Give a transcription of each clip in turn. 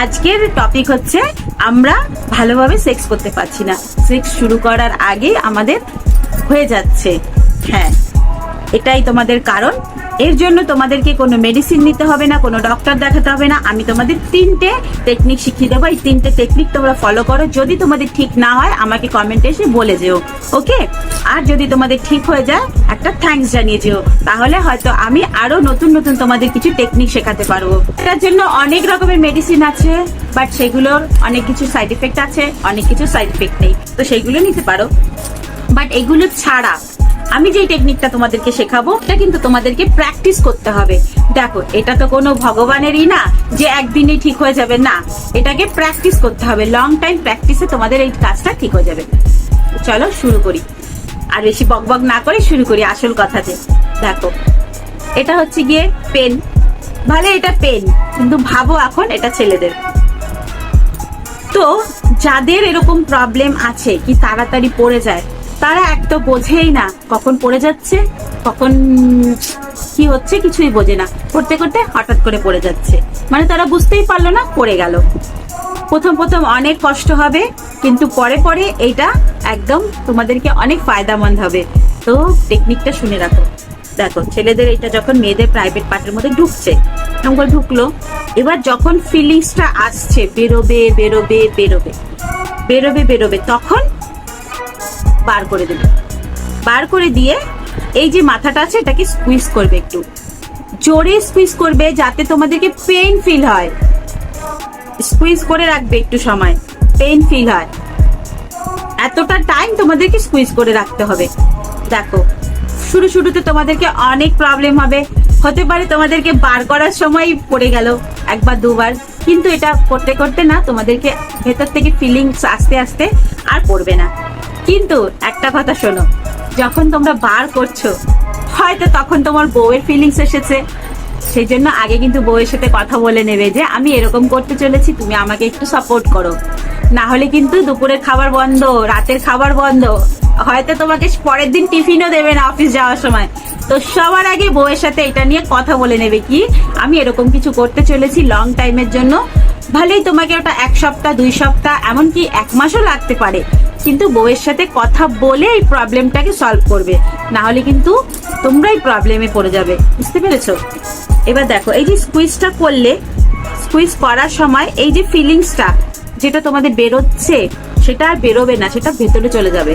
আজকের টপিক হচ্ছে আমরা ভালোভাবে সেক্স করতে পারছি না, সেক্স শুরু করার আগে আমাদের হয়ে যাচ্ছে। হ্যাঁ, এটাই তোমাদের কারণ। এর জন্য তোমাদেরকে কোনো মেডিসিন নিতে হবে না, কোনো ডক্টর দেখাতে হবে না। আমি তোমাদের 3টে টেকনিক শিখিয়ে দেবো। এই 3টে টেকনিক তোমরা ফলো করো। যদি তোমাদের ঠিক না হয় আমাকে কমেন্টে এসে বলে যেও, ওকে? আর যদি তোমাদের ঠিক হয়ে যায় একটা থ্যাঙ্কস জানিয়ে যেও, তাহলে হয়তো আমি আরো নতুন নতুন তোমাদের কিছু টেকনিক শেখাতে পারবো। এটার জন্য অনেক রকমের মেডিসিন আছে, বাট সেগুলোর অনেক কিছু সাইড এফেক্ট আছে, অনেক কিছু সাইড এফেক্ট নেই, তো সেইগুলো নিতে পারো। বাট এগুলো ছাড়া আমি যে টেকনিকটা তোমাদেরকে শেখাবো এটা কিন্তু তোমাদেরকে প্র্যাকটিস করতে হবে। দেখো, এটা তো কোনো ভগবানেরই না যে একদিনেই ঠিক হয়ে যাবে, না, এটাকে প্র্যাকটিস করতে হবে। লং টাইম প্র্যাকটিসে তোমাদের এই কাজটা ঠিক হয়ে যাবে। চলো শুরু করি, আর বেশি বকবক না করে শুরু করি আসল কথাতে। দেখো, এটা হচ্ছে গিয়ে পেন। ভালো, এটা পেন, কিন্তু ভাবো এখন এটা ছেলেদের। তো যাদের এরকম প্রবলেম আছে কি তাড়াতাড়ি পড়ে যায়, তারা এক তো বোঝেই না কখন পড়ে যাচ্ছে, কখন কি হচ্ছে, কিছুই বোঝে না। করতে করতে হঠাৎ করে পড়ে যাচ্ছে, মানে তারা বুঝতেই পারলো না, পড়ে গেল। প্রথম প্রথম অনেক কষ্ট হবে, কিন্তু পরে পরে এইটা একদম তোমাদেরকে অনেক ফায়দামন্দ হবে। তো টেকনিকটা শুনে রাখো। দেখো, ছেলেদের এটা যখন মেয়েদের প্রাইভেট পার্টের মধ্যে ঢুকছে, এরকম করে ঢুকলো, এবার যখন ফিলিংসটা আসছে বেরোবে বেরোবে বেরোবে বেরোবে বেরোবে, তখন বার করে দেবে। বার করে দিয়ে এই যে মাথাটা আছে এটাকে স্কুইজ করবে, একটু জোরে স্কুইজ করবে যাতে তোমাদেরকে পেইন ফিল হয়। স্কুইজ করে রাখবে একটু সময়, পেইন ফিল হয়, এতটা টাইম তোমাদেরকে স্কুইজ করে রাখতে হবে। দেখো, শুরুতে তোমাদেরকে অনেক প্রবলেম হবে, হতে পারে তোমাদেরকে বার করার সময় পড়ে গেল একবার দুবার, কিন্তু এটা করতে করতে না তোমাদেরকে ভেতর থেকে ফিলিংস আস্তে আস্তে আর পড়বে না। কিন্তু একটা কথা শোনো, যখন তোমরা বার করছো হয়তো তখন তোমার বউয়ের ফিলিংস এসেছে, সেই জন্য আগে কিন্তু বউয়ের সাথে কথা বলে নেবে যে আমি এরকম করতে চলেছি, তুমি আমাকে একটু সাপোর্ট করো। না হলে কিন্তু দুপুরের খাবার বন্ধ, রাতের খাবার বন্ধ, হয়তো তোমাকে পরের দিন টিফিনও দেবে না অফিস যাওয়ার সময়। তো সবার আগে বউয়ের সাথে এটা নিয়ে কথা বলে নেবে কি আমি এরকম কিছু করতে চলেছি লং টাইমের জন্য। ভালোই তোমাকে ওটা 1 সপ্তাহ 2 সপ্তাহ এমনকি 1 মাসও লাগতে পারে, কিন্তু বউয়ের সাথে কথা বলে এই প্রবলেমটাকে সলভ করবে, না হলে কিন্তু তোমরাই প্রবলেমে পড়ে যাবে। বুঝতে পেরেছো? এবার দেখো, এই যে স্কুইজটা করলে, স্কুইজ করার সময় এই যে ফিলিংসটা যেটা তোমাদের বেরোচ্ছে সেটা আর বেরোবে না, সেটা ভেতরে চলে যাবে।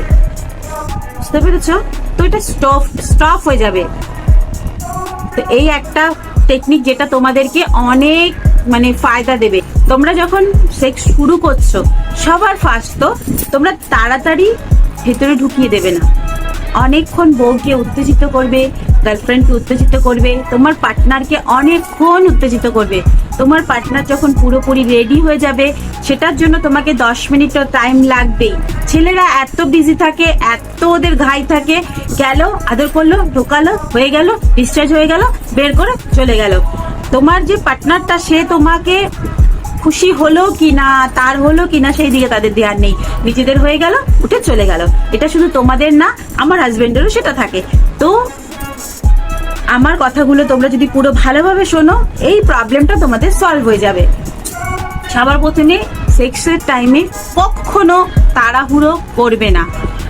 বুঝতে পেরেছো? তো এটা স্টপ হয়ে যাবে। তো এই একটা টেকনিক যেটা তোমাদেরকে অনেক মানে ফায়দা দেবে। তোমরা যখন সেক্স শুরু করছো সবার ফার্স্ট তো তোমরা তাড়াতাড়ি ভেতরে ঢুকিয়ে দেবে না, অনেকক্ষণ বউকে উত্তেজিত করবে, গার্লফ্রেন্ডকে উত্তেজিত করবে, তোমার পার্টনারকে অনেকক্ষণ উত্তেজিত করবে। তোমার পার্টনার যখন পুরোপুরি রেডি হয়ে যাবে সেটার জন্য তোমাকে 10 মিনিটও টাইম লাগবেই। ছেলেরা এত বিজি থাকে, এত ওদের ঘাই থাকে, গেল আদর করলো, ঢোকালো, হয়ে গেল, ডিসচার্জ হয়ে গেল, বের করে চলে গেল। তোমার যে পার্টনারটা সে তোমাকে খুশি হলো কিনা, তার হলো কিনা সেই দিকে তাদের ধ্যান নেই, নিজেদের হয়ে গেল, উঠে চলে গেল। এটা শুধু তোমাদের না, আমার হাজবেন্ডেরও সেটা থাকে। তো আমার কথাগুলো তোমরা যদি পুরো ভালোভাবে শোনো, এই প্রবলেমটা তোমাদের সলভ হয়ে যাবে। সবার প্রথমে সেক্সের টাইমে কখনো তাড়াহুড়ো করবে না।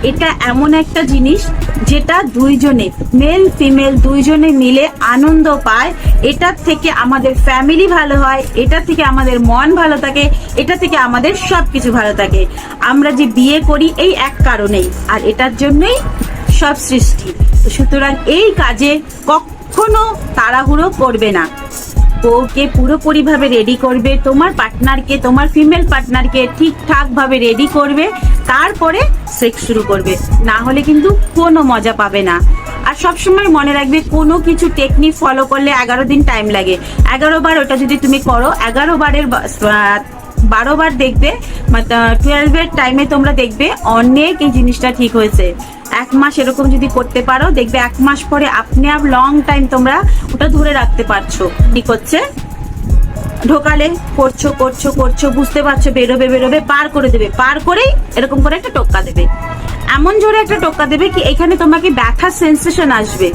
এটা এমন একটা জিনিস যেটা দুইজনে, মেল ফিমেল দুইজনে মিলে আনন্দ পায়। এটার থেকে আমাদের ফ্যামিলি ভালো হয়, এটা থেকে আমাদের মন ভালো থাকে, এটা থেকে আমাদের সবকিছু ভালো থাকে। আমরা যে বিয়ে করি এই এক কারণেই, আর এটার জন্যই সব সৃষ্টি। সুতরাং এই কাজে কখনো তাড়াহুড়ো করবে না। বউকে পুরোপুরি ভাবে রেডি করবে, তোমার পার্টনারকে, তোমার ফিমেল পার্টনারকে ঠিকঠাক ভাবে রেডি করবে, তারপরে সেক্স শুরু করবে, না হলে কিন্তু কোনো মজা পাবে না। আর সবসময় মনে রাখবে, কোনো কিছু টেকনিক ফলো করলে 11 দিন টাইম লাগে। 11 বার ওটা যদি তুমি করো, 11 বারের 12 বার দেখবে, 12 টাইমে তোমরা দেখবে অনেক এই জিনিসটা ঠিক হয়েছে। 1 মাস এরকম যদি করতে পারো, দেখবে 1 মাস পরে আপনি আর লং টাইম তোমরা ওটা ধরে রাখতে পারছো। ঠিক হচ্ছে, ঢোকালে করছো করছো করছো, বুঝতে পারছো, বেরোবে বেরোবে, পার করে দেবে, পার করেই এরকম করে একটা টোক্কা দেবে, এমন জোরে একটা টোক্কা দেবে কি এখানে তোমাকে ব্যথার সেন্সেশন আসবে,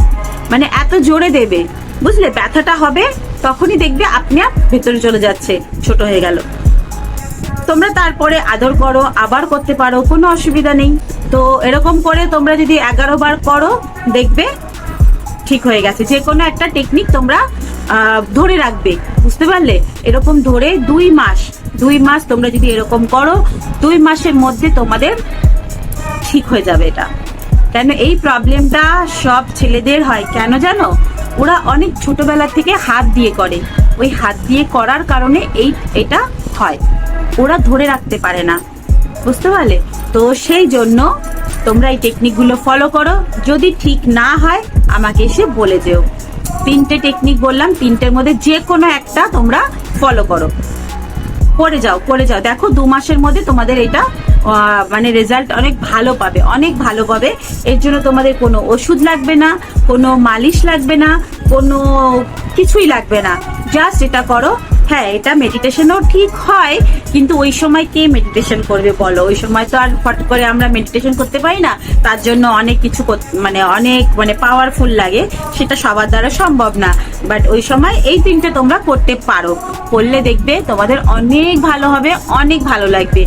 মানে এত জোরে দেবে, বুঝলে? ব্যথাটা হবে তখনই দেখবে আপনি ভেতরে চলে যাচ্ছে, ছোট হয়ে গেল। তোমরা তারপরে আদর করো, আবার করতে পারো, কোনো অসুবিধা নেই। তো এরকম করে তোমরা যদি 11 বার করো, দেখবে ঠিক হয়ে গেছে। যে কোনো একটা টেকনিক তোমরা ধরে রাখবে, বুঝতে পারলে? এরকম ধরে 2 মাস তোমরা যদি এরকম করো, 2 মাসের মধ্যে তোমাদের ঠিক হয়ে যাবে এটা। কেন এই প্রবলেমটা সব ছেলেদের হয় কেন জানো? ওরা অনেক ছোটবেলা থেকে হাত দিয়ে করে, ওই হাত দিয়ে করার কারণে এটা হয়, ওরা ধরে রাখতে পারে না, বুঝতে পারলে? তো সেই জন্য তোমরা এই টেকনিকগুলো ফলো করো। যদি ঠিক না হয় আমাকে এসে বলে যেও। 3টে টেকনিক বললাম, 3টের মধ্যে যে কোনো একটা তোমরা ফলো করো, করে যাও। দেখো 2 মাসের মধ্যে তোমাদের এটা মানে রেজাল্ট অনেক ভালো পাবে, অনেক ভালো পাবে। এর জন্য তোমাদের কোনো ওষুধ লাগবে না, কোনো মালিশ লাগবে না, কোনো কিছুই লাগবে না। জাস্ট এটা করো। হ্যাঁ, এটা মেডিটেশনও ঠিক হয়, কিন্তু ওই সময় কে মেডিটেশন করবে বলো? ওই সময় তো আর ফট করে আমরা মেডিটেশন করতে পারি না, তার জন্য অনেক কিছু অনেক পাওয়ারফুল লাগে, সেটা সবার দ্বারা সম্ভব না। বাট ওই সময় এই 3টে তোমরা করতে পারো, করলে দেখবে তোমাদের অনেক ভালো হবে, অনেক ভালো লাগবে।